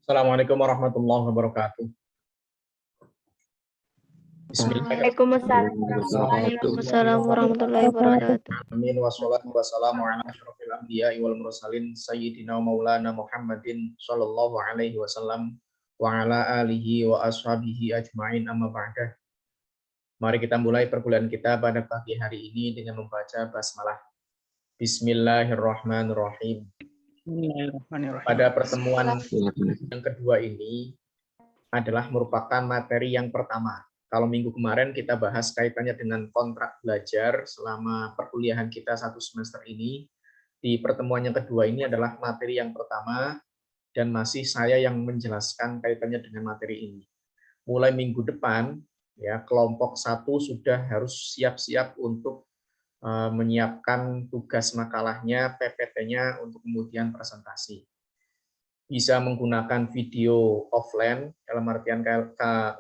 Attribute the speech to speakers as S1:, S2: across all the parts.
S1: Assalamualaikum warahmatullahi wabarakatuh.
S2: Waalaikumsalam warahmatullahi wabarakatuh.
S1: Amin wassalatu wassalamu ala asyrofil anbiya'i wal mursalin sayyidina maulana Muhammadin sallallahu alaihi wasallam wa ala alihi wa ashabihi ajma'in amma ba'dah. Mari kita mulai perkuliahan kita pada pagi hari ini dengan membaca basmalah. Bismillahirrahmanirrahim. Pada pertemuan yang kedua ini adalah merupakan materi yang pertama. Kalau minggu kemarin kita bahas kaitannya dengan kontrak belajar selama perkuliahan kita satu semester ini. Di pertemuan yang kedua ini adalah materi yang pertama dan masih saya yang menjelaskan kaitannya dengan materi ini. Mulai minggu depan, ya kelompok 1 sudah harus siap-siap untuk menyiapkan tugas makalahnya, PPT-nya untuk kemudian presentasi. Bisa menggunakan video offline, dalam artian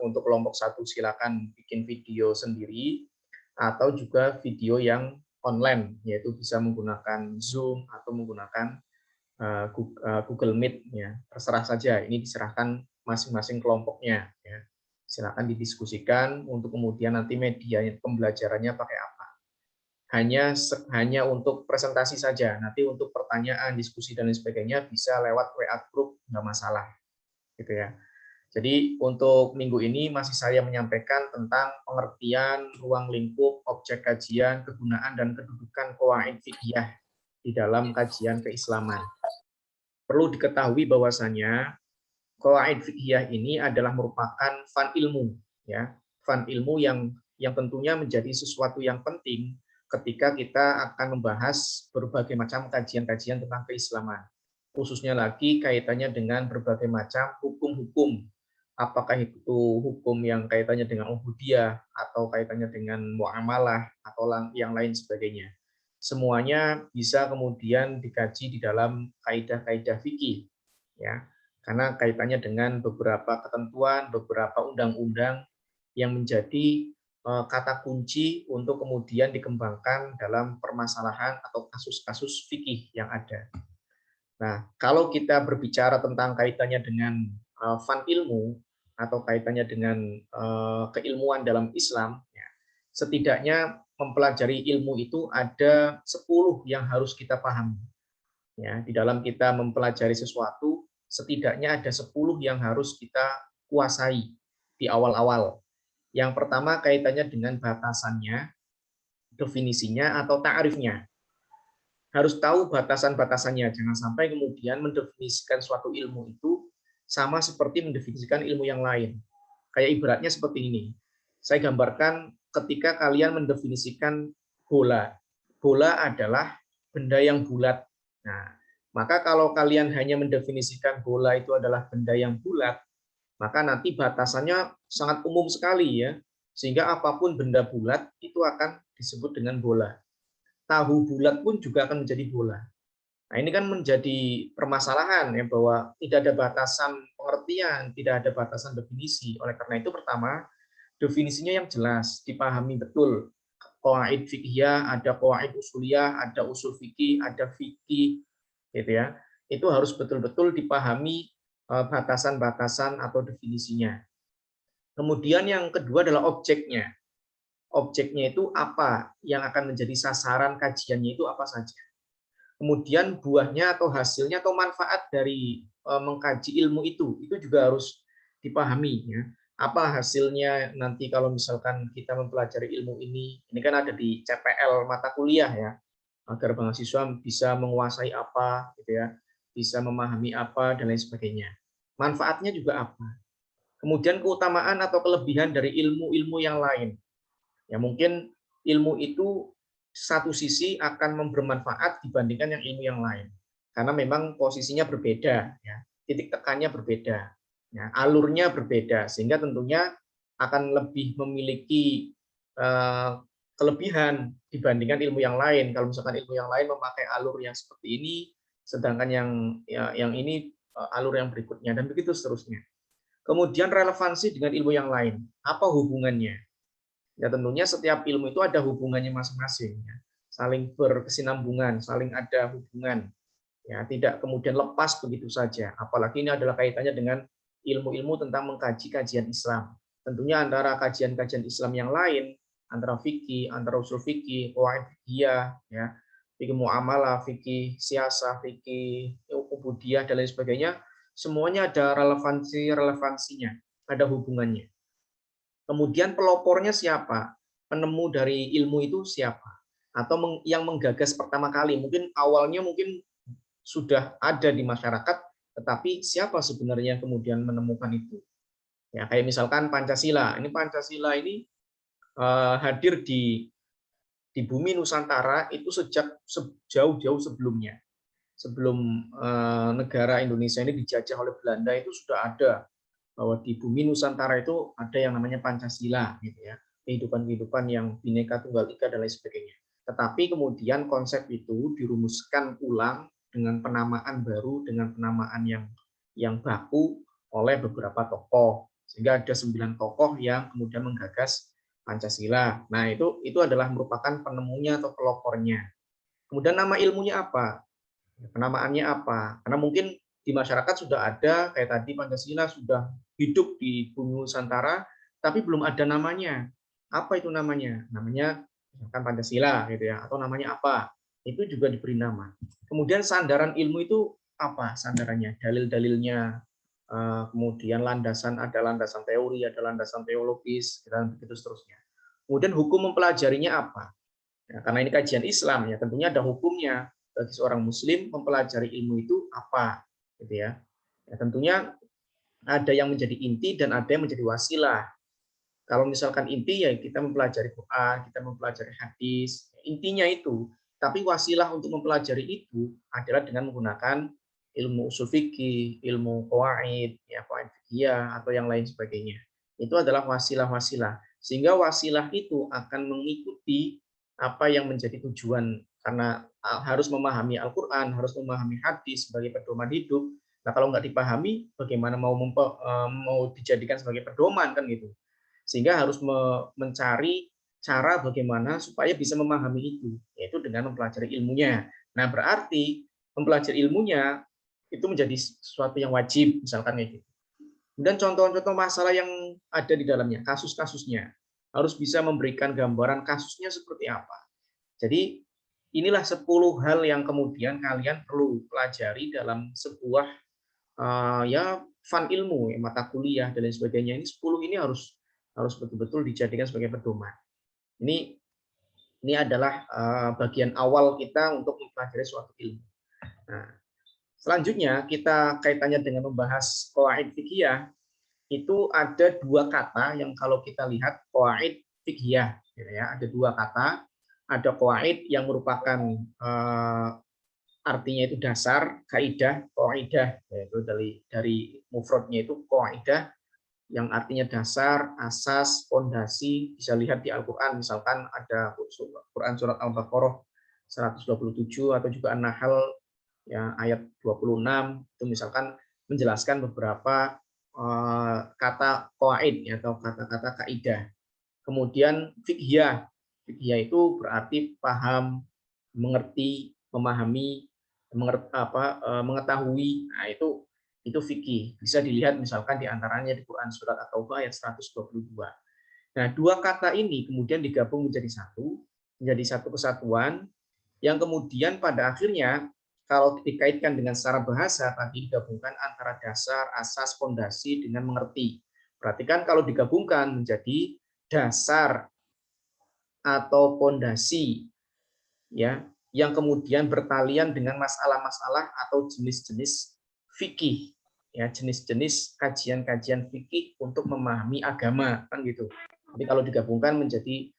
S1: untuk kelompok 1 silakan bikin video sendiri, atau juga video yang online, yaitu bisa menggunakan Zoom atau menggunakan Google Meet. Ya. Terserah saja, ini diserahkan masing-masing kelompoknya. Ya. Silakan didiskusikan untuk kemudian nanti media pembelajarannya pakai apa. Hanya untuk presentasi saja. Nanti untuk pertanyaan, diskusi dan lain sebagainya bisa lewat WA group, nggak masalah, gitu ya. Jadi untuk minggu ini masih saya menyampaikan tentang pengertian ruang lingkup, objek kajian, kegunaan dan kedudukan qawaid fiqhiyah di dalam kajian keislaman. Perlu diketahui bahwasanya qawaid fiqhiyah ini adalah merupakan fan ilmu, ya, fan ilmu yang tentunya menjadi sesuatu yang penting ketika kita akan membahas berbagai macam kajian-kajian tentang keislaman. Khususnya lagi kaitannya dengan berbagai macam hukum-hukum. Apakah itu hukum yang kaitannya dengan ubudiyah, atau kaitannya dengan muamalah, atau yang lain sebagainya. Semuanya bisa kemudian dikaji di dalam kaidah-kaidah fikih. Ya, karena kaitannya dengan beberapa ketentuan, beberapa undang-undang yang menjadi kata kunci untuk kemudian dikembangkan dalam permasalahan atau kasus-kasus fikih yang ada. Nah, kalau kita berbicara tentang kaitannya dengan fan ilmu atau kaitannya dengan keilmuan dalam Islam, ya, setidaknya mempelajari ilmu itu ada 10 yang harus kita pahami. Ya, di dalam kita mempelajari sesuatu, setidaknya ada 10 yang harus kita kuasai di awal-awal. Yang pertama kaitannya dengan batasannya, definisinya atau ta'rifnya. Harus tahu batasan-batasannya, jangan sampai kemudian mendefinisikan suatu ilmu itu sama seperti mendefinisikan ilmu yang lain. Kayak ibaratnya seperti ini. Saya gambarkan ketika kalian mendefinisikan bola. Bola adalah benda yang bulat. Nah, maka kalau kalian hanya mendefinisikan bola itu adalah benda yang bulat, maka nanti batasannya sangat umum sekali ya, sehingga apapun benda bulat itu akan disebut dengan bola. Tahu bulat pun juga akan menjadi bola. Nah, ini kan menjadi permasalahan ya, bahwa tidak ada batasan pengertian, tidak ada batasan definisi. Oleh karena itu pertama, definisinya yang jelas, dipahami betul. Qawaid fiqhiyah, ada qawaid usuliyah, ada usul fikih, ada fikih, gitu ya. Itu harus betul-betul dipahami batasan-batasan atau definisinya. Kemudian yang kedua adalah objeknya. Objeknya itu apa yang akan menjadi sasaran kajiannya itu apa saja. Kemudian buahnya atau hasilnya atau manfaat dari mengkaji ilmu itu juga harus dipahami. Ya. Apa hasilnya nanti kalau misalkan kita mempelajari ilmu ini kan ada di CPL mata kuliah ya, agar mahasiswa bisa menguasai apa, gitu ya, bisa memahami apa dan lain sebagainya. Manfaatnya juga apa? Kemudian keutamaan atau kelebihan dari ilmu-ilmu yang lain. Ya mungkin ilmu itu satu sisi akan bermanfaat dibandingkan yang ilmu yang lain. Karena memang posisinya berbeda, ya. Titik tekannya berbeda, ya. Alurnya berbeda, sehingga tentunya akan lebih memiliki kelebihan dibandingkan ilmu yang lain. Kalau misalkan ilmu yang lain memakai alur yang seperti ini, sedangkan yang ini alur yang berikutnya, dan begitu seterusnya. Kemudian relevansi dengan ilmu yang lain. Apa hubungannya? Ya tentunya setiap ilmu itu ada hubungannya masing-masing. Ya. Saling berkesinambungan, saling ada hubungan. ya, tidak kemudian lepas begitu saja. Apalagi ini adalah kaitannya dengan ilmu-ilmu tentang mengkaji kajian Islam. Tentunya antara kajian-kajian Islam yang lain, antara fikih, antara usul fikih, qawaid fikih, ya, fikih muamalah, fikih siasah, fikih ubudiyah dan lain sebagainya, semuanya ada relevansinya, ada hubungannya. Kemudian pelopornya siapa? Penemu dari ilmu itu siapa? Atau yang menggagas pertama kali? Mungkin awalnya mungkin sudah ada di masyarakat, tetapi siapa sebenarnya yang kemudian menemukan itu? Ya, kayak misalkan Pancasila. Ini Pancasila ini hadir di bumi Nusantara itu sejak jauh-jauh sebelumnya. Sebelum negara Indonesia ini dijajah oleh Belanda itu sudah ada bahwa di bumi Nusantara itu ada yang namanya Pancasila, gitu ya, kehidupan-kehidupan yang Bhinneka Tunggal Ika dan lain sebagainya. Tetapi kemudian konsep itu dirumuskan ulang dengan penamaan baru, dengan penamaan yang baku oleh beberapa tokoh, sehingga ada 9 tokoh yang kemudian menggagas Pancasila. Nah, itu adalah merupakan penemunya atau pelopornya. Kemudian nama ilmunya apa? Penamaannya apa? Karena mungkin di masyarakat sudah ada, kayak tadi Pancasila sudah hidup di bumi Nusantara, tapi belum ada namanya. Apa itu namanya? Namanya misalkan Pancasila, gitu ya, atau namanya apa? Itu juga diberi nama. Kemudian sandaran ilmu itu apa? Sandarannya, dalil-dalilnya, kemudian ada landasan teori, ada landasan teologis, dan begitu seterusnya. Kemudian hukum mempelajarinya apa? Ya, karena ini kajian Islam, ya tentunya ada hukumnya bagi seorang Muslim mempelajari ilmu itu apa, gitu ya. Ya tentunya ada yang menjadi inti dan ada yang menjadi wasilah. Kalau misalkan inti ya kita mempelajari Quran, kita mempelajari hadis, intinya itu. Tapi wasilah untuk mempelajari itu adalah dengan menggunakan ilmu usul fikih, ilmu qawaid, ya qawaid fikih atau yang lain sebagainya. Itu adalah wasilah-wasilah. Sehingga wasilah itu akan mengikuti apa yang menjadi tujuan, karena harus memahami Al-Qur'an, harus memahami hadis sebagai pedoman hidup. Nah, kalau nggak dipahami, bagaimana mau dijadikan sebagai pedoman kan gitu. Sehingga harus mencari cara bagaimana supaya bisa memahami itu, yaitu dengan mempelajari ilmunya. Nah, berarti mempelajari ilmunya itu menjadi sesuatu yang wajib, misalkan kayak gitu. Dan contoh-contoh masalah yang ada di dalamnya, kasus-kasusnya, harus bisa memberikan gambaran kasusnya seperti apa. Jadi inilah 10 hal yang kemudian kalian perlu pelajari dalam sebuah ya fun ilmu, ya, mata kuliah dan lain sebagainya. Ini 10 ini harus betul-betul dijadikan sebagai pedoman. Ini adalah bagian awal kita untuk mempelajari suatu ilmu. Nah, selanjutnya kita kaitannya dengan membahas qawaid fikih, itu ada 2 kata yang kalau kita lihat qawaid fikih, gitu ya, ada 2 kata. Ada qawaid yang merupakan artinya itu dasar, kaidah, qaidah, yaitu dari mufradnya itu qaidah yang artinya dasar, asas, fondasi. Bisa lihat di Al-Qur'an, misalkan ada Quran surat Al-Baqarah 127 atau juga An-Nahl ya ayat 26, itu misalkan menjelaskan beberapa kata qawaid atau kata-kata kaidah. Kemudian fiqhiyah. Fiqhiyah itu berarti paham, mengerti, memahami, mengetahui. Nah, itu fikih. Bisa dilihat misalkan di antaranya di Quran surat At-Taubah ayat 122. Nah, 2 kata ini kemudian digabung menjadi satu kesatuan yang kemudian pada akhirnya kalau dikaitkan dengan secara bahasa tadi digabungkan antara dasar, asas, fondasi dengan mengerti. Perhatikan kalau digabungkan menjadi dasar atau fondasi, ya, yang kemudian bertalian dengan masalah-masalah atau jenis-jenis fikih, ya, jenis-jenis kajian-kajian fikih untuk memahami agama kan gitu. Jadi kalau digabungkan menjadi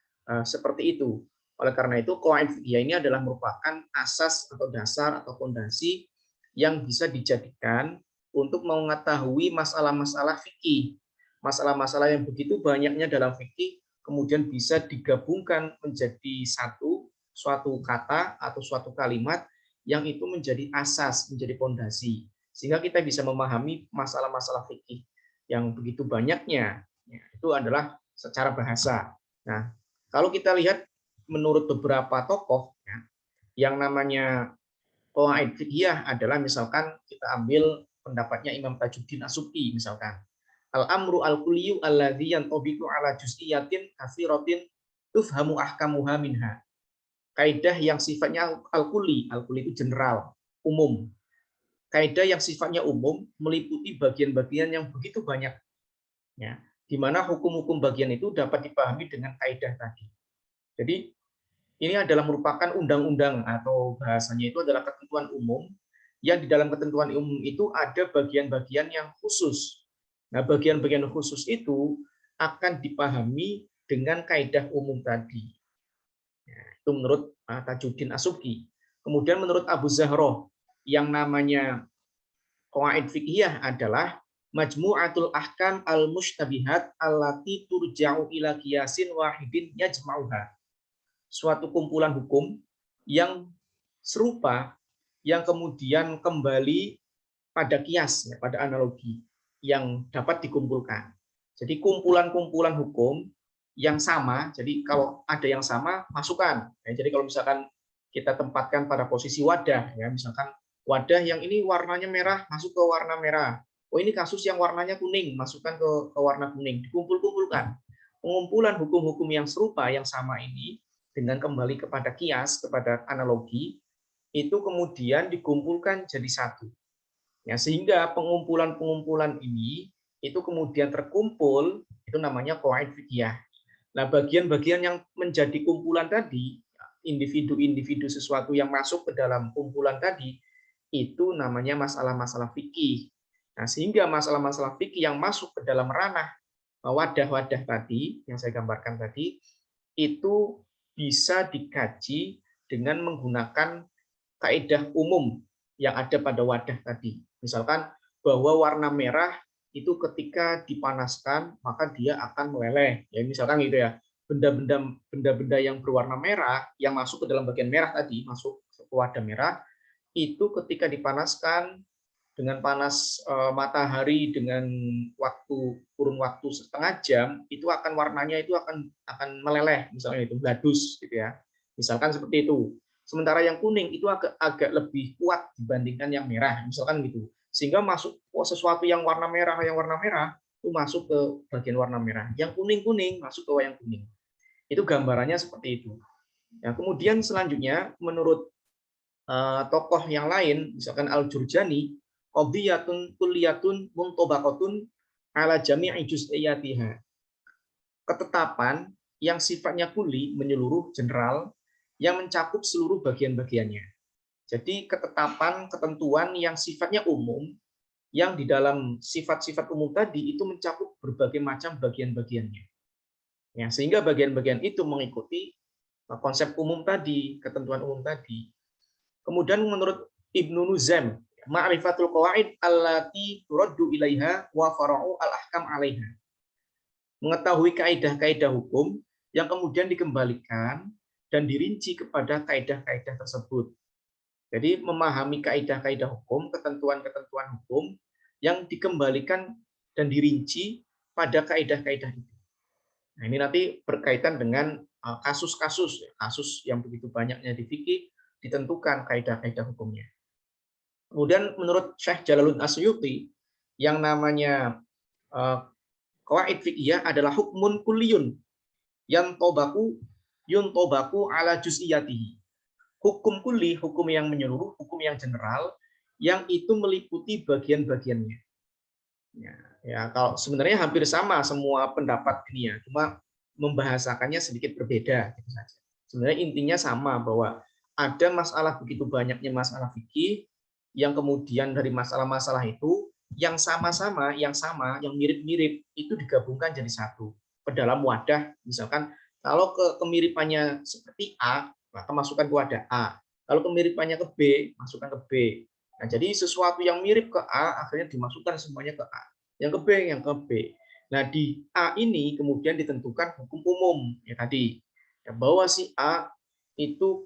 S1: seperti itu. Oleh karena itu qawaid fikih ini adalah merupakan asas atau dasar atau fondasi yang bisa dijadikan untuk mengetahui masalah-masalah fikih. Masalah-masalah yang begitu banyaknya dalam fikih kemudian bisa digabungkan menjadi suatu kata atau suatu kalimat yang itu menjadi asas, menjadi fondasi. Sehingga kita bisa memahami masalah-masalah fikih yang begitu banyaknya. Ya, itu adalah secara bahasa. Nah, kalau kita lihat menurut beberapa tokoh, ya, yang namanya qawaid fiqhiyah adalah misalkan kita ambil pendapatnya Imam Tajuddin As-Subki misalkan. Al-amru al-kulliyu alladzi yantabiqu ala juz'iyatin katsiratin tufhamu ahkamuha minha. Kaidah yang sifatnya al-kulli itu general, umum. Kaidah yang sifatnya umum meliputi bagian-bagian yang begitu banyak. Ya, di mana hukum-hukum bagian itu dapat dipahami dengan kaidah tadi. Jadi ini adalah merupakan undang-undang atau bahasanya itu adalah ketentuan umum yang di dalam ketentuan umum itu ada bagian-bagian yang khusus. Nah, bagian-bagian khusus itu akan dipahami dengan kaidah umum tadi. Ya, itu menurut Tajuddin As-Subki. Kemudian menurut Abu Zahroh yang namanya qawaid fiqhiyah adalah majmu'atul ahkam al-mushtabihat allati turja'u ila qiyasin wahidin yajma'uha. Suatu kumpulan hukum yang serupa yang kemudian kembali pada kias, pada analogi yang dapat dikumpulkan. Jadi kumpulan-kumpulan hukum yang sama, jadi kalau ada yang sama, masukkan. Jadi kalau misalkan kita tempatkan pada posisi wadah, ya misalkan wadah yang ini warnanya merah, masuk ke warna merah. Oh ini kasus yang warnanya kuning, masukkan ke warna kuning. Dikumpul-kumpulkan. Pengumpulan hukum-hukum yang serupa, yang sama ini, dengan kembali kepada kias, kepada analogi, itu kemudian dikumpulkan jadi satu. Ya, sehingga pengumpulan-pengumpulan ini itu kemudian terkumpul, itu namanya qawaid fiqhiyah. Nah, bagian-bagian yang menjadi kumpulan tadi, individu-individu sesuatu yang masuk ke dalam kumpulan tadi, itu namanya masalah-masalah fikih. Nah, sehingga masalah-masalah fikih yang masuk ke dalam ranah wadah-wadah tadi, yang saya gambarkan tadi, itu bisa dikaji dengan menggunakan kaidah umum yang ada pada wadah tadi. Misalkan bahwa warna merah itu ketika dipanaskan maka dia akan meleleh. Ya misalkan gitu ya. Benda-benda yang berwarna merah yang masuk ke dalam bagian merah tadi, masuk ke wadah merah, itu ketika dipanaskan dengan panas matahari dengan kurun waktu setengah jam, itu akan warnanya itu akan meleleh, misalnya itu bladus gitu ya. Misalkan seperti itu. Sementara yang kuning itu agak lebih kuat dibandingkan yang merah, misalkan gitu. Sehingga masuk sesuatu yang warna merah itu masuk ke bagian warna merah. Yang kuning-kuning masuk ke yang kuning. Itu gambarannya seperti itu. Ya, kemudian selanjutnya menurut tokoh yang lain, misalkan Al-Jurjani, qadhiyatun kulliyatun muntobaqatun ala jami'i juz'iyatiha. Ketetapan yang sifatnya kuli, menyeluruh, general, yang mencakup seluruh bagian-bagiannya. Jadi ketetapan, ketentuan yang sifatnya umum, yang di dalam sifat-sifat umum tadi itu mencakup berbagai macam bagian-bagiannya. Ya, sehingga bagian-bagian itu mengikuti konsep umum tadi, ketentuan umum tadi. Kemudian menurut Ibnu Nuzam, ma'rifatul qawaid allati turaddu ilaiha wa fara'u al-ahkam 'alaiha. Mengetahui kaidah-kaidah hukum yang kemudian dikembalikan dan dirinci kepada kaidah-kaidah tersebut. Jadi memahami kaidah-kaidah hukum, ketentuan-ketentuan hukum yang dikembalikan dan dirinci pada kaidah-kaidah itu. Nah, ini nanti berkaitan dengan kasus-kasus, kasus yang begitu banyaknya di fikih, ditentukan kaidah-kaidah hukumnya. Kemudian menurut Syekh Jalaluddin Asyuti, yang namanya qawaid fiqhiyah adalah hukmun kulliyun yang yuntobaku ala juz'iyatihi. Hukum kulli, hukum yang menyeluruh, hukum yang general, yang itu meliputi bagian-bagiannya. Ya, kalau sebenarnya hampir sama semua pendapat ini ya, cuma membahasakannya sedikit berbeda. Gitu saja. Sebenarnya intinya sama, bahwa ada masalah begitu banyaknya masalah fikih, yang kemudian dari masalah-masalah itu, yang sama-sama, yang mirip-mirip, itu digabungkan jadi satu. Ke dalam wadah, misalkan, kalau kemiripannya seperti A, maka masukkan ke wadah A. Kalau kemiripannya ke B, masukkan ke B. Nah, jadi sesuatu yang mirip ke A, akhirnya dimasukkan semuanya ke A. Yang ke B, yang ke B. Nah, di A ini kemudian ditentukan hukum umum, ya tadi. Ya, bahwa si A itu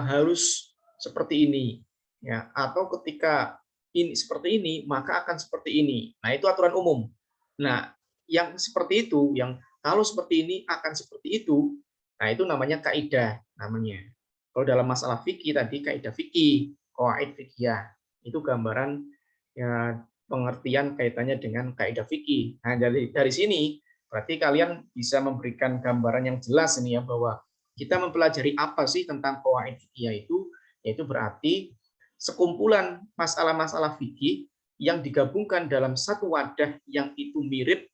S1: harus seperti ini. Ya, atau ketika ini seperti ini, maka akan seperti ini. Nah, itu aturan umum. Nah, yang seperti itu, yang kalau seperti ini akan seperti itu, nah itu namanya kaidah namanya. Kalau dalam masalah fikih tadi kaidah fikih, qawaid fiqhiyah. Itu gambaran ya pengertian kaitannya dengan kaidah fikih. Nah, dari sini berarti kalian bisa memberikan gambaran yang jelas ini ya, bahwa kita mempelajari apa sih tentang qawaid fiqhiyah itu, yaitu berarti sekumpulan masalah-masalah fikih yang digabungkan dalam satu wadah yang itu mirip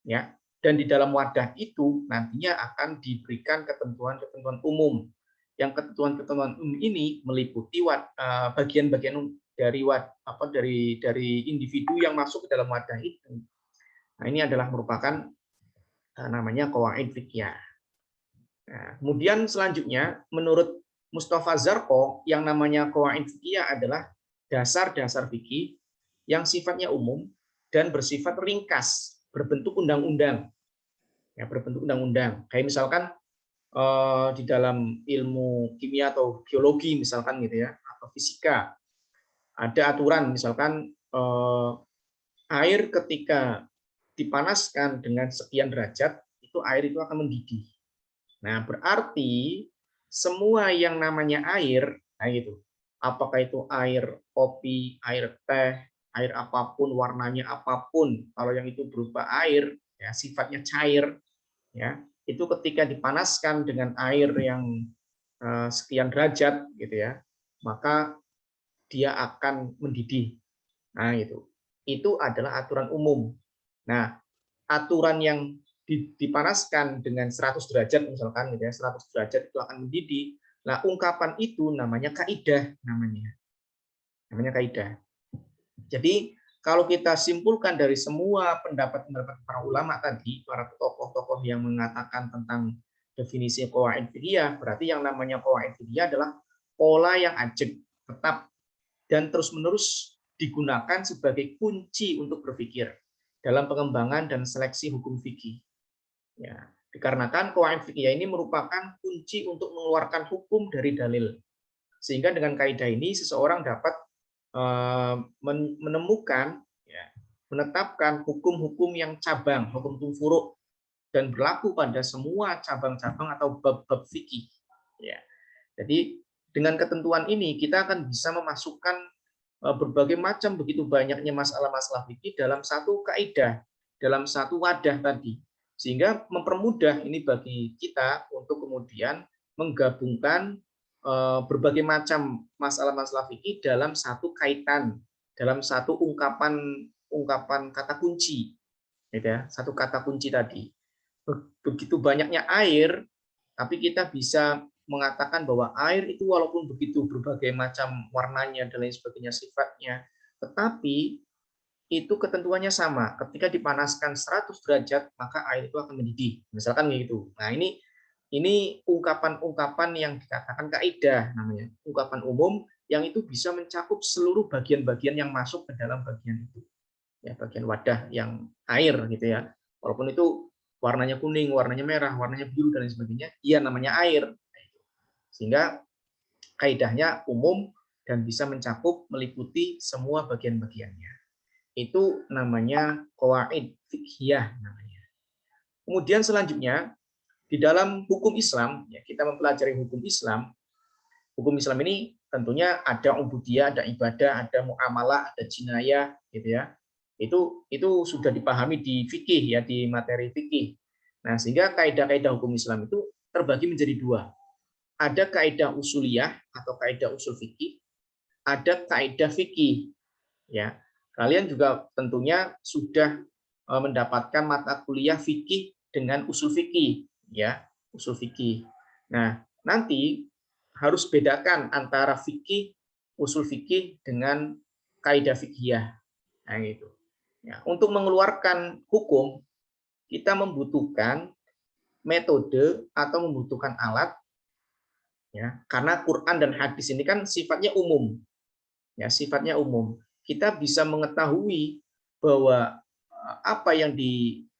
S1: ya, dan di dalam wadah itu nantinya akan diberikan ketentuan-ketentuan umum. Yang ketentuan-ketentuan umum ini meliputi bagian-bagian dari individu yang masuk ke dalam wadah itu. Nah, ini adalah merupakan namanya qawaid fiqhiyah. Nah, kemudian selanjutnya menurut Mustafa Zarko yang namanya qawaid fiqhiyah adalah dasar-dasar fikih yang sifatnya umum dan bersifat ringkas, berbentuk undang-undang. Ya, berbentuk undang-undang. Kayak misalkan di dalam ilmu kimia atau biologi misalkan gitu ya, atau fisika, ada aturan misalkan air ketika dipanaskan dengan sekian derajat itu air itu akan mendidih. Nah, berarti semua yang namanya air, nah gitu. Apakah itu air kopi, air teh, air apapun, warnanya apapun, kalau yang itu berupa air, ya sifatnya cair, ya itu ketika dipanaskan dengan air yang sekian derajat, gitu ya, maka dia akan mendidih. Nah, itu adalah aturan umum. Nah, aturan yang dipanaskan dengan 100 derajat misalkan gitu ya, 100 derajat itu akan mendidih. Nah, ungkapan itu namanya kaidah namanya. Namanya kaidah. Jadi, kalau kita simpulkan dari semua pendapat-pendapat para ulama tadi, para tokoh-tokoh yang mengatakan tentang definisi qawaid fiqhiyah, berarti yang namanya qawaid fiqhiyah adalah pola yang ajeg, tetap, dan terus-menerus digunakan sebagai kunci untuk berpikir dalam pengembangan dan seleksi hukum fikih. Ya, dikarenakan qawaid fiqhiyah ini merupakan kunci untuk mengeluarkan hukum dari dalil. Sehingga dengan kaidah ini seseorang dapat menemukan, ya, menetapkan hukum-hukum yang cabang, hukum-hukum furuk, dan berlaku pada semua cabang-cabang atau bab-bab fikih. Ya. Jadi dengan ketentuan ini kita akan bisa memasukkan berbagai macam begitu banyaknya masalah-masalah fikih dalam satu kaidah, dalam satu wadah tadi, sehingga mempermudah ini bagi kita untuk kemudian menggabungkan berbagai macam masalah-masalah fikih dalam satu kaitan, dalam satu ungkapan kata kunci, gitu ya, satu kata kunci tadi. Begitu banyaknya air, tapi kita bisa mengatakan bahwa air itu walaupun begitu berbagai macam warnanya dan lain sebagainya sifatnya, tetapi itu ketentuannya sama. Ketika dipanaskan 100 derajat, maka air itu akan mendidih. Misalkan gitu. Nah, ini ungkapan-ungkapan yang dikatakan kaidah namanya. Ungkapan umum yang itu bisa mencakup seluruh bagian-bagian yang masuk ke dalam bagian itu. Ya, bagian wadah yang air gitu ya. Walaupun itu warnanya kuning, warnanya merah, warnanya biru dan lain sebagainya, iya namanya air. Sehingga kaidahnya umum dan bisa mencakup meliputi semua bagian-bagiannya. Itu namanya qawaid fiqhiyah namanya. Kemudian selanjutnya di dalam hukum Islam, ya, kita mempelajari hukum Islam. Hukum Islam ini tentunya ada ubudiyah, ada ibadah, ada muamalah, ada jinayah, gitu ya. Itu sudah dipahami di fikih ya, di materi fikih. Nah, sehingga kaidah-kaidah hukum Islam itu terbagi menjadi dua. Ada kaidah usuliyah atau kaidah usul fikih, ada kaidah fikih. Ya, kalian juga tentunya sudah mendapatkan mata kuliah fikih dengan usul fikih, ya, usul fikih. Nah, nanti harus bedakan antara fikih, usul fikih dengan kaidah fikihiyah. Nah, gitu. Ya, untuk mengeluarkan hukum, kita membutuhkan metode atau membutuhkan alat, ya, karena Quran dan hadis ini kan sifatnya umum, ya, sifatnya umum. Kita bisa mengetahui bahwa apa yang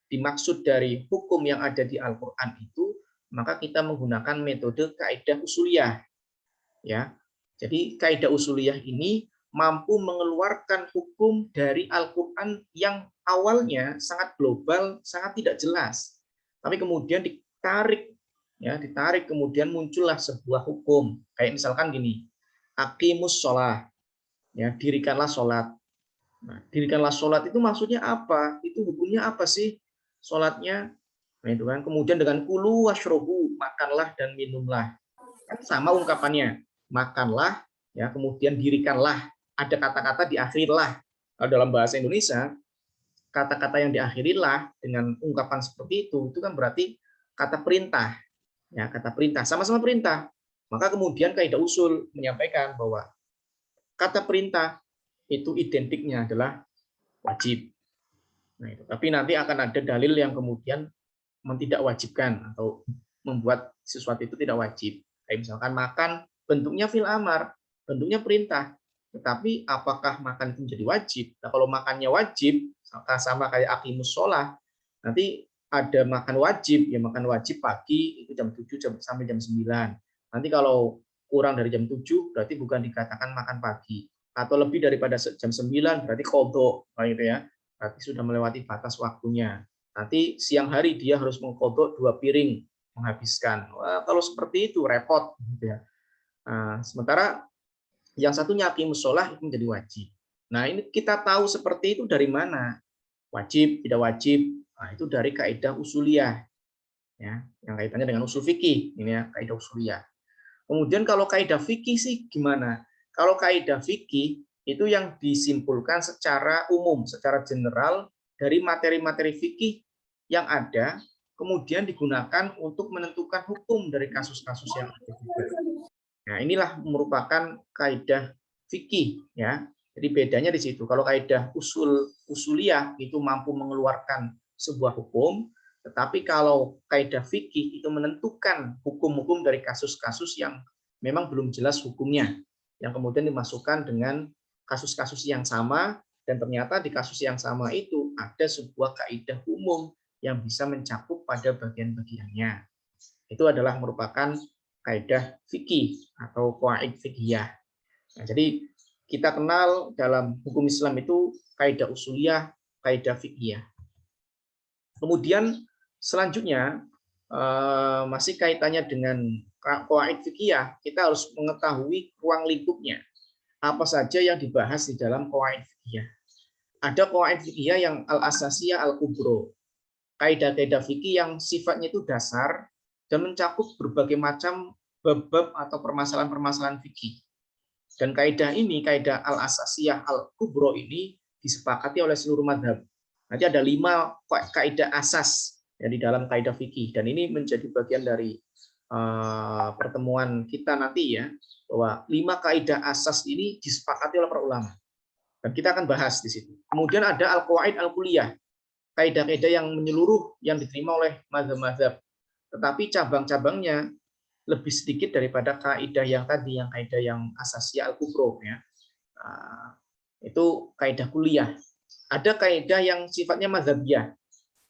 S1: dimaksud dari hukum yang ada di Al-Qur'an itu, maka kita menggunakan metode kaidah usuliyah, ya. Jadi kaidah usuliyah ini mampu mengeluarkan hukum dari Al-Qur'an yang awalnya sangat global, sangat tidak jelas. Tapi kemudian ditarik, ya, ditarik kemudian muncullah sebuah hukum. Kayak misalkan gini, aqimus sholah, ya, dirikanlah sholat. Nah, dirikanlah sholat itu maksudnya apa? Itu hukumnya apa sih sholatnya? Nah, itu kan. Kemudian dengan kulu washrobu, makanlah dan minumlah. Kan sama ungkapannya. Makanlah, ya, kemudian dirikanlah. Ada kata-kata diakhirilah. Kalau dalam bahasa Indonesia, kata-kata yang diakhirilah dengan ungkapan seperti itu kan berarti kata perintah. Ya, kata perintah, sama-sama perintah. Maka kemudian kaidah usul menyampaikan bahwa kata perintah itu identiknya adalah wajib. Nah, itu. Tapi nanti akan ada dalil yang kemudian tidak wajibkan atau membuat sesuatu itu tidak wajib. Kayak misalkan makan, bentuknya fil amar, bentuknya perintah. Tetapi apakah makan itu menjadi wajib? Nah, kalau makannya wajib, sama kayak aqimus sholah, nanti ada makan wajib, ya makan wajib pagi itu jam 7 sampai jam 9. Nanti kalau kurang dari jam 7 berarti bukan dikatakan makan pagi. Atau lebih daripada jam 9 berarti kodok, gitu ya. Berarti sudah melewati batas waktunya. Nanti siang hari dia harus mengkodok 2 piring menghabiskan. Wah, kalau seperti itu repot, gitu ya. Nah, sementara yang satunya aqimus sholah itu menjadi wajib. Nah, ini kita tahu seperti itu dari mana? Wajib, tidak wajib. Nah, itu dari kaidah usuliyah. Ya, yang kaitannya dengan usul fikih, ini ya, kaidah usuliyah. Kemudian kalau kaidah fikih sih gimana? Kalau kaidah fikih itu yang disimpulkan secara umum, secara general dari materi-materi fikih yang ada, kemudian digunakan untuk menentukan hukum dari kasus-kasus yang ada juga. Nah, inilah merupakan kaidah fikih, ya. Jadi bedanya di situ. Kalau kaidah usuliyah itu mampu mengeluarkan sebuah hukum, tetapi kalau kaidah fikih itu menentukan hukum-hukum dari kasus-kasus yang memang belum jelas hukumnya, yang kemudian dimasukkan dengan kasus-kasus yang sama, dan ternyata di kasus yang sama itu ada sebuah kaidah umum yang bisa mencakup pada bagian-bagiannya. Itu adalah merupakan kaidah fikih atau qawaid fiqhiyah. Nah, jadi kita kenal dalam hukum Islam itu kaidah usuliyah, kaidah fiqhiyah. Kemudian selanjutnya masih kaitannya dengan qawaid fiqhiyah, kita harus mengetahui ruang lingkupnya. Apa saja yang dibahas di dalam qawaid fiqhiyah. Ada qawaid fiqhiyah yang al-asasiyah al-kubro. Kaidah-kaidah fikih yang sifatnya itu dasar dan mencakup berbagai macam bab-bab atau permasalahan-permasalahan fikih. Dan kaidah ini, kaidah al-asasiyah al-kubro ini disepakati oleh seluruh madhab. Nanti ada 5 kaidah asas ya, di dalam kaidah fikih, dan ini menjadi bagian dari pertemuan kita nanti ya, bahwa 5 kaidah asas ini disepakati oleh para ulama. Dan kita akan bahas di situ. Kemudian ada al-qawaid al-kulliyah, kaidah-kaidah yang menyeluruh yang diterima oleh mazhab-mazhab, tetapi cabang-cabangnya lebih sedikit daripada kaidah yang tadi, yang kaidah yang asasiyah al-kubro ya. Itu kaidah kuliah. Ada kaidah yang sifatnya mazhabiyah.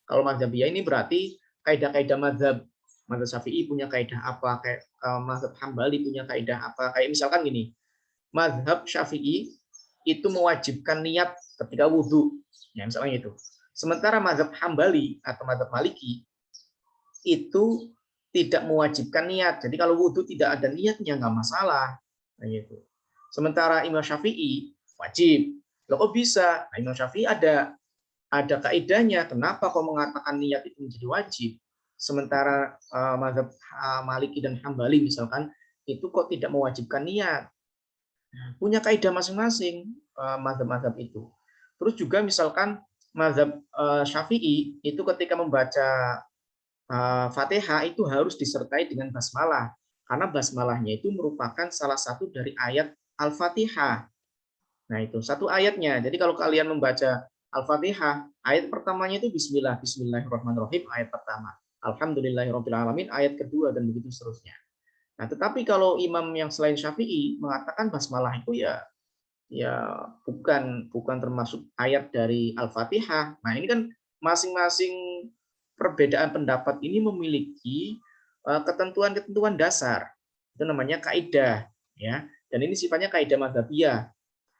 S1: Kalau mazhabiyah ini berarti kaidah-kaidah mazhab. Mazhab Syafi'i punya kaidah apa, kayak mazhab Hambali punya kaidah apa. Kayak misalkan gini, mazhab Syafi'i itu mewajibkan niat ketika wudhu. Ya, misalnya itu. Sementara mazhab Hambali atau mazhab Maliki itu tidak mewajibkan niat. Jadi kalau wudhu tidak ada niatnya nggak masalah. Nah, gitu. Sementara Imam Syafi'i wajib. Loh, kok bisa? Nah, Imam Syafi'i ada kaidahnya. Kenapa kau mengatakan niat itu menjadi wajib? Sementara mazhab Maliki dan Hambali misalkan itu kok tidak mewajibkan niat. Punya kaidah masing-masing mazhab-mazhab itu. Terus juga misalkan mazhab Syafi'i itu ketika membaca Fatihah itu harus disertai dengan basmalah, karena basmalahnya itu merupakan salah satu dari ayat Al-Fatihah. Nah, itu satu ayatnya. Jadi kalau kalian membaca Al-Fatihah, ayat pertamanya itu bismillah, bismillahirrahmanirrahim, ayat pertama. Alhamdulillahirabbil alamin, ayat kedua, dan begitu seterusnya. Nah, tetapi kalau imam yang selain Syafi'i mengatakan basmalah itu ya bukan termasuk ayat dari Al-Fatihah. Nah, ini kan masing-masing perbedaan pendapat ini memiliki ketentuan-ketentuan dasar. Itu namanya kaidah ya. Dan ini sifatnya kaidah madzhabiyah.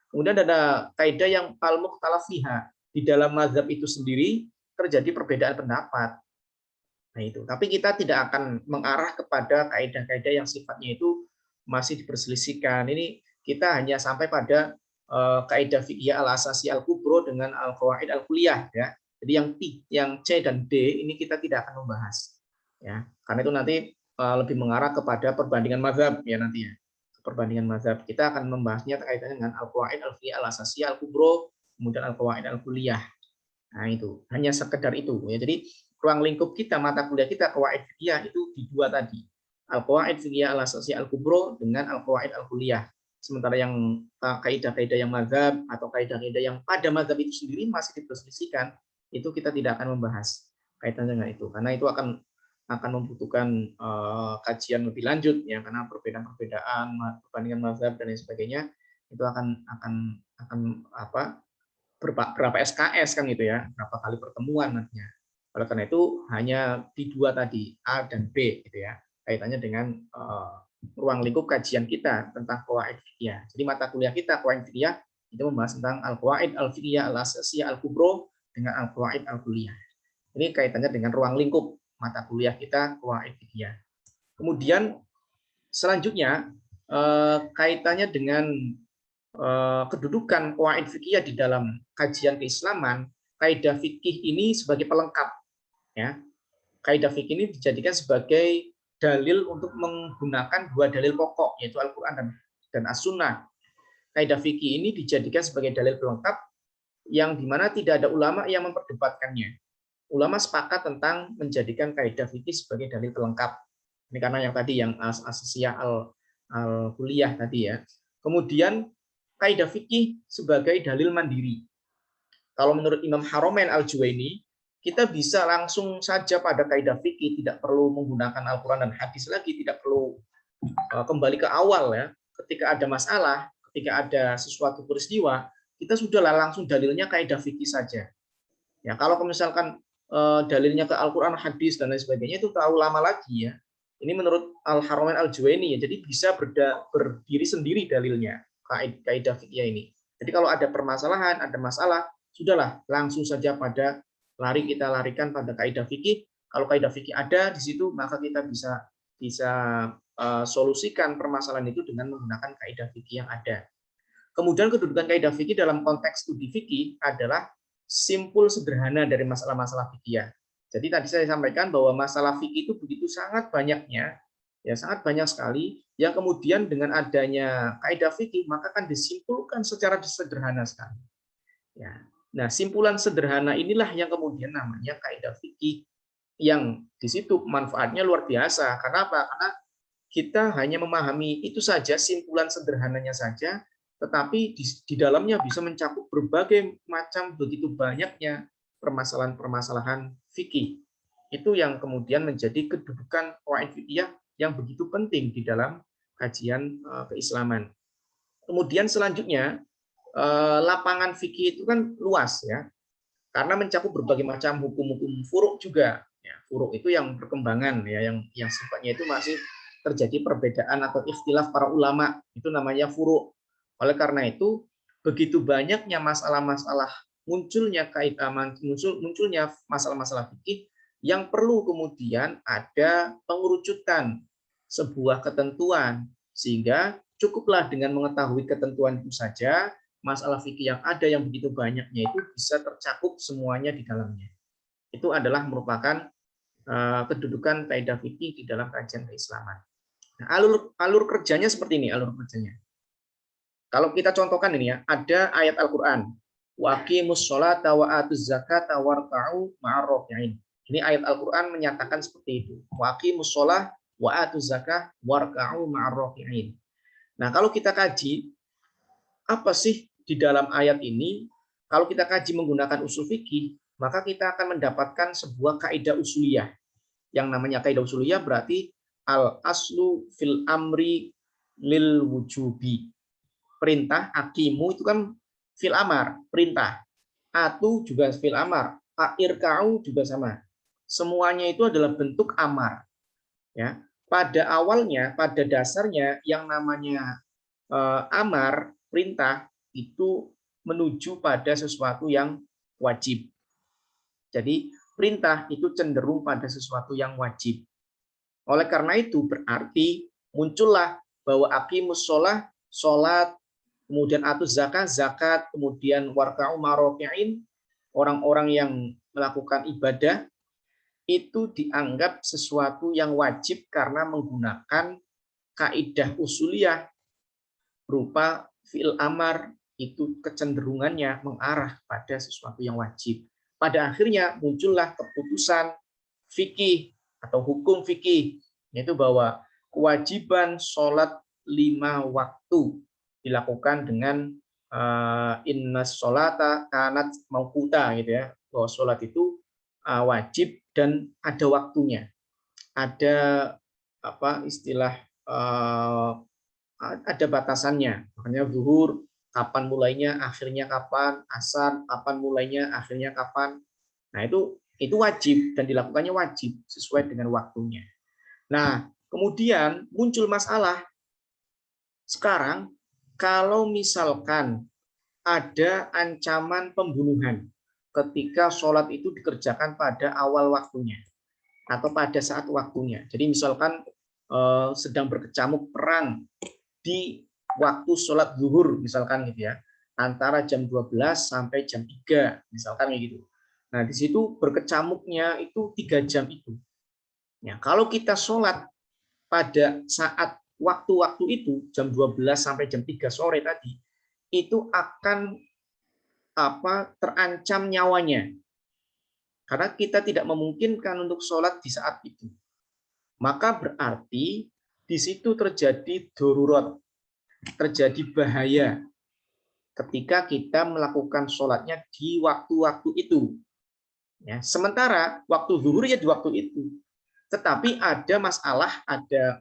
S1: Kemudian ada kaidah yang al-mukhtalaf fiha. Di dalam mazhab itu sendiri terjadi perbedaan pendapat. Nah, itu. Tapi kita tidak akan mengarah kepada kaidah-kaidah yang sifatnya itu masih diperselisihkan. Ini kita hanya sampai pada kaidah fikih al-asasi al-kubro dengan al-qawaid al-kulliyah ya. Jadi yang C dan D ini kita tidak akan membahas ya. Karena itu nanti lebih mengarah kepada perbandingan mazhab ya nanti ya. Perbandingan mazhab. Kita akan membahasnya kaitannya dengan al-qawaid al-fikih al-asasi al-kubro, kemudian al-qawaid al-kulliyah. Nah, itu hanya sekedar itu ya. Jadi ruang lingkup kita, mata kuliah kita qawaid fikih itu di dua tadi. Al-qawaid fikih al-asasi al-kubro dengan al-qawaid al-kulliyah. Sementara yang kaidah-kaidah yang mazhab atau kaidah-kaidah yang pada mazhab itu sendiri masih diperselisihkan, itu kita tidak akan membahas kaitannya dengan itu, karena itu akan membutuhkan kajian lebih lanjut ya, karena perbedaan-perbedaan perbandingan mazhab dan lain sebagainya itu akan berapa SKS kan gitu ya, berapa kali pertemuan nantinya. Oleh karena itu hanya di dua tadi A dan B gitu ya, kaitannya dengan ruang lingkup kajian kita tentang qawaid fikih. Jadi mata kuliah kita qawaid fikih itu membahas tentang al-qawaid al-fikih al-asasiyah al-kubro dengan al-qawaid al-kulliyah. Ini kaitannya dengan ruang lingkup mata kuliah kita qawaid fikih. Kemudian selanjutnya kaitannya dengan kedudukan qawaid fikih di dalam kajian keislaman. Kaidah fikih ini sebagai pelengkap ya. Kaidah fikih ini dijadikan sebagai dalil untuk menggunakan dua dalil pokok yaitu Al-Qur'an dan As-Sunnah. Kaidah fikih ini dijadikan sebagai dalil pelengkap yang dimana tidak ada ulama yang memperdebatkannya. Ulama sepakat tentang menjadikan kaidah fikih sebagai dalil pelengkap. Ini karena yang tadi yang asasiyah al-kulliyah tadi ya. Kemudian kaidah fikih sebagai dalil mandiri. Kalau menurut Imam Haramain Al-Juwaini, kita bisa langsung saja pada kaidah fikih, tidak perlu menggunakan Al-Quran dan hadis lagi, tidak perlu kembali ke awal ya. Ketika ada masalah, ketika ada sesuatu peristiwa, kita sudahlah langsung dalilnya kaidah fikih saja. Ya, kalau misalkan dalilnya ke Al-Quran, hadis dan lain sebagainya itu terlalu lama lagi ya. Ini menurut Al-Haramain Al-Juwaini ya, jadi bisa berdiri sendiri dalilnya kaidah fikih ini. Jadi kalau ada permasalahan, ada masalah, sudahlah langsung saja pada kita larikan pada kaidah fikih. Kalau kaidah fikih ada di situ, maka kita bisa solusikan permasalahan itu dengan menggunakan kaidah fikih yang ada. Kemudian kedudukan kaidah fikih dalam konteks studi fikih adalah simpul sederhana dari masalah-masalah fikih. Jadi tadi saya sampaikan bahwa masalah fikih itu begitu sangat banyaknya, ya sangat banyak sekali, yang kemudian dengan adanya kaidah fikih maka akan disimpulkan secara sederhana sekali. Ya. Nah, simpulan sederhana inilah yang kemudian namanya kaidah fikih, yang di situ manfaatnya luar biasa. Karena apa? Karena kita hanya memahami itu saja, simpulan sederhananya saja, tetapi di dalamnya bisa mencakup berbagai macam, begitu banyaknya permasalahan-permasalahan fikih. Itu yang kemudian menjadi kedudukan qawaid fikih yang begitu penting di dalam kajian keislaman. Kemudian selanjutnya, lapangan fikih itu kan luas ya, karena mencakup berbagai macam hukum-hukum furuk juga. Ya, furuk itu yang perkembangan ya, yang sifatnya itu masih terjadi perbedaan atau ikhtilaf para ulama, itu namanya furuk. Oleh karena itu, begitu banyaknya masalah-masalah munculnya masalah-masalah fikih yang perlu kemudian ada pengerucutan sebuah ketentuan, sehingga cukuplah dengan mengetahui ketentuan itu saja, masalah fikih yang ada yang begitu banyaknya itu bisa tercakup semuanya di dalamnya. Itu adalah merupakan kedudukan kaidah fikih di dalam kajian keislaman. Nah, alur kerjanya seperti ini, alur kerjanya. Kalau kita contohkan ini ya, ada ayat Al-Qur'an, wa aqimus sholata wa atuz zakata warka'u ma'ar raki'in. Ini ayat Al-Qur'an menyatakan seperti itu. Wa aqimus sholah wa atuz zakah warka'u ma'ar raki'in. Nah, kalau kita kaji apa sih di dalam ayat ini, kalau kita kaji menggunakan usul fikih, maka kita akan mendapatkan sebuah kaidah usuliyah. Yang namanya kaidah usuliyah berarti al-aslu fil amri lil wujubi. Perintah, aqimu itu kan fil amar, perintah. Atu juga fil amar, irka'u juga sama. Semuanya itu adalah bentuk amar. Ya. Pada awalnya, pada dasarnya yang namanya amar, perintah itu menuju pada sesuatu yang wajib. Jadi perintah itu cenderung pada sesuatu yang wajib. Oleh karena itu berarti muncullah bahwa aqimus sholah sholat, kemudian atus zakat, kemudian warka'u maroki'in, orang-orang yang melakukan ibadah, itu dianggap sesuatu yang wajib karena menggunakan kaidah usuliyah berupa fi'il amar, itu kecenderungannya mengarah pada sesuatu yang wajib. Pada akhirnya muncullah keputusan fikih atau hukum fikih, yaitu bahwa kewajiban sholat 5 waktu dilakukan dengan inna sholata kanat mauquta, gitu ya, bahwa sholat itu wajib dan ada waktunya, ada apa istilah ada batasannya. Makanya zuhur kapan mulainya, akhirnya kapan, asar kapan mulainya, akhirnya kapan. Nah, itu wajib dan dilakukannya wajib sesuai dengan waktunya. Nah, kemudian muncul masalah sekarang kalau misalkan ada ancaman pembunuhan ketika sholat itu dikerjakan pada awal waktunya atau pada saat waktunya. Jadi misalkan sedang berkecamuk perang di waktu sholat zuhur misalkan gitu ya, antara jam 12 sampai jam 3 misalkan kayak gitu. Nah, di situ berkecamuknya itu 3 jam itu. Ya, kalau kita sholat pada saat waktu-waktu itu jam 12 sampai jam 3 sore tadi, itu akan terancam nyawanya. Karena kita tidak memungkinkan untuk sholat di saat itu. Maka berarti di situ terjadi darurat, terjadi bahaya ketika kita melakukan sholatnya di waktu-waktu itu. Ya, sementara waktu zuhur ya di waktu itu. Tetapi ada masalah, ada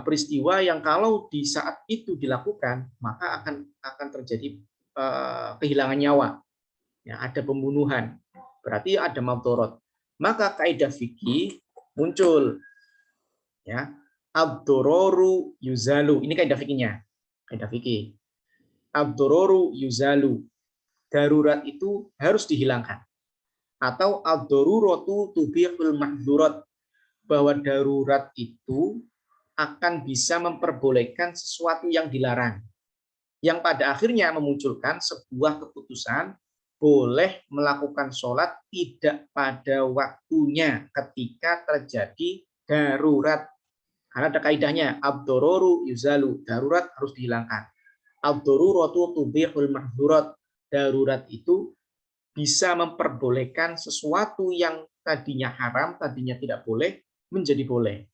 S1: peristiwa yang kalau di saat itu dilakukan, maka akan terjadi kehilangan nyawa. Ya, ada pembunuhan. Berarti ada mafdharat. Maka kaidah fikih muncul. Ya, ad-dororu yuzalu. Ini kaidah fikihnya. Kaidah fikih. Ad-dororu yuzalu. Darurat itu harus dihilangkan. Atau ad-daruratu tubihul mahdzurat. Bahwa darurat itu akan bisa memperbolehkan sesuatu yang dilarang. Yang pada akhirnya memunculkan sebuah keputusan boleh melakukan sholat tidak pada waktunya ketika terjadi darurat. Karena ada kaidahnya, ad-dororu yuzalu, darurat harus dihilangkan. Ad-daruratu tubihul mahdzurat, darurat itu bisa memperbolehkan sesuatu yang tadinya haram, tadinya tidak boleh, menjadi boleh.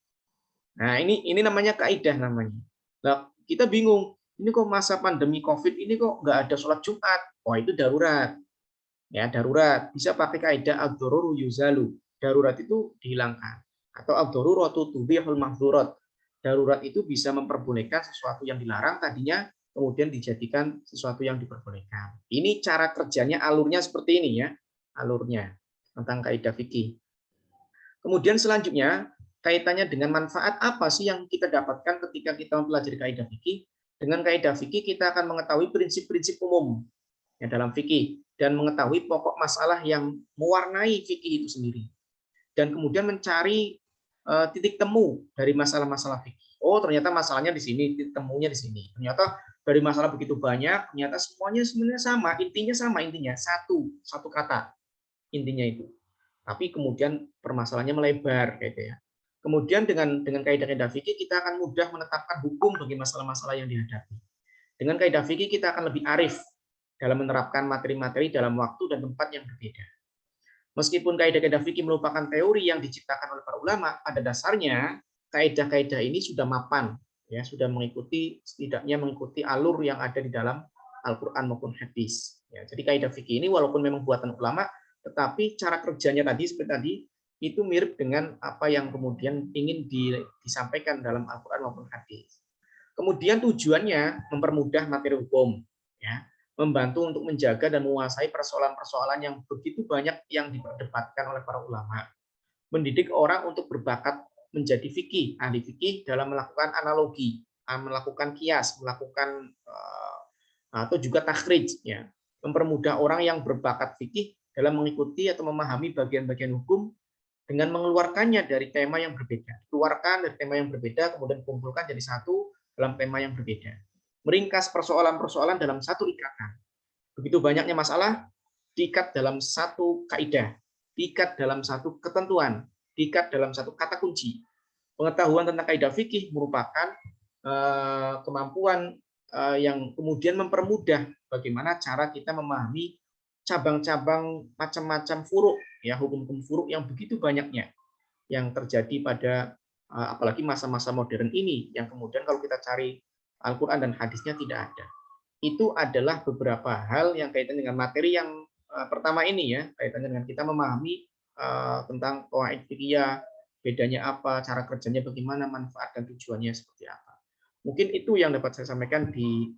S1: Nah, ini namanya kaidah namanya. Nah, kita bingung, ini kok masa pandemi Covid ini kok nggak ada sholat Jumat? Oh, itu darurat. Ya, darurat bisa pakai kaidah ad-daruru yuzalu. Darurat itu dihilangkan. Atau ad-daruratu tubihul mahdzurat. Darurat itu bisa memperbolehkan sesuatu yang dilarang tadinya kemudian dijadikan sesuatu yang diperbolehkan. Ini cara kerjanya, alurnya seperti ini ya. Alurnya tentang kaidah fikih. Kemudian selanjutnya kaitannya dengan manfaat apa sih yang kita dapatkan ketika kita mempelajari kaidah fikih? Dengan kaidah fikih kita akan mengetahui prinsip-prinsip umum ya dalam fikih dan mengetahui pokok masalah yang mewarnai fikih itu sendiri. Dan kemudian mencari titik temu dari masalah-masalah fikih. Oh, ternyata masalahnya di sini, titik temunya di sini. Ternyata dari masalah begitu banyak, ternyata semuanya sebenarnya sama, intinya satu kata intinya itu. Tapi kemudian permasalahannya melebar gitu ya. Kemudian dengan kaidah-kaidah fikih kita akan mudah menetapkan hukum bagi masalah-masalah yang dihadapi. Dengan kaidah fikih kita akan lebih arif dalam menerapkan materi-materi dalam waktu dan tempat yang berbeda. Meskipun kaidah-kaidah fikih merupakan teori yang diciptakan oleh para ulama, pada dasarnya kaidah-kaidah ini sudah mapan, ya sudah setidaknya mengikuti alur yang ada di dalam Al-Quran maupun hadis. Ya, jadi kaidah fikih ini walaupun memang buatan ulama, tetapi cara kerjanya tadi seperti tadi itu mirip dengan apa yang kemudian ingin disampaikan dalam Al-Quran maupun hadis. Kemudian tujuannya mempermudah materi hukum, ya, membantu untuk menjaga dan menguasai persoalan-persoalan yang begitu banyak yang diperdebatkan oleh para ulama, mendidik orang untuk berbakat menjadi fikih, ahli fikih dalam melakukan analogi, melakukan kias, melakukan atau juga takhrij, ya, mempermudah orang yang berbakat fikih dalam mengikuti atau memahami bagian-bagian hukum dengan mengeluarkannya dari tema yang berbeda. Keluarkan dari tema yang berbeda, kemudian kumpulkan jadi satu dalam tema yang berbeda. meringkas persoalan-persoalan dalam satu ikatan. Begitu banyaknya masalah, diikat dalam satu kaidah, diikat dalam satu ketentuan, diikat dalam satu kata kunci. Pengetahuan tentang kaidah fikih merupakan kemampuan yang kemudian mempermudah bagaimana cara kita memahami cabang-cabang macam-macam furuk, ya, hukum-hukum furuk yang begitu banyaknya yang terjadi pada apalagi masa-masa modern ini, yang kemudian kalau kita cari Al-Quran dan hadisnya tidak ada. Itu adalah beberapa hal yang kaitan dengan materi yang pertama ini, ya, kaitannya dengan kita memahami tentang qawaid fikih, bedanya apa, cara kerjanya bagaimana, manfaat dan tujuannya seperti apa. Mungkin itu yang dapat saya sampaikan di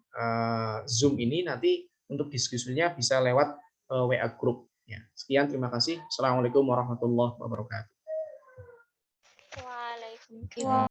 S1: Zoom ini. Nanti untuk diskusinya bisa lewat WA Group. Ya. Sekian, terima kasih. Assalamualaikum warahmatullahi wabarakatuh.
S2: Waalaikumsalam.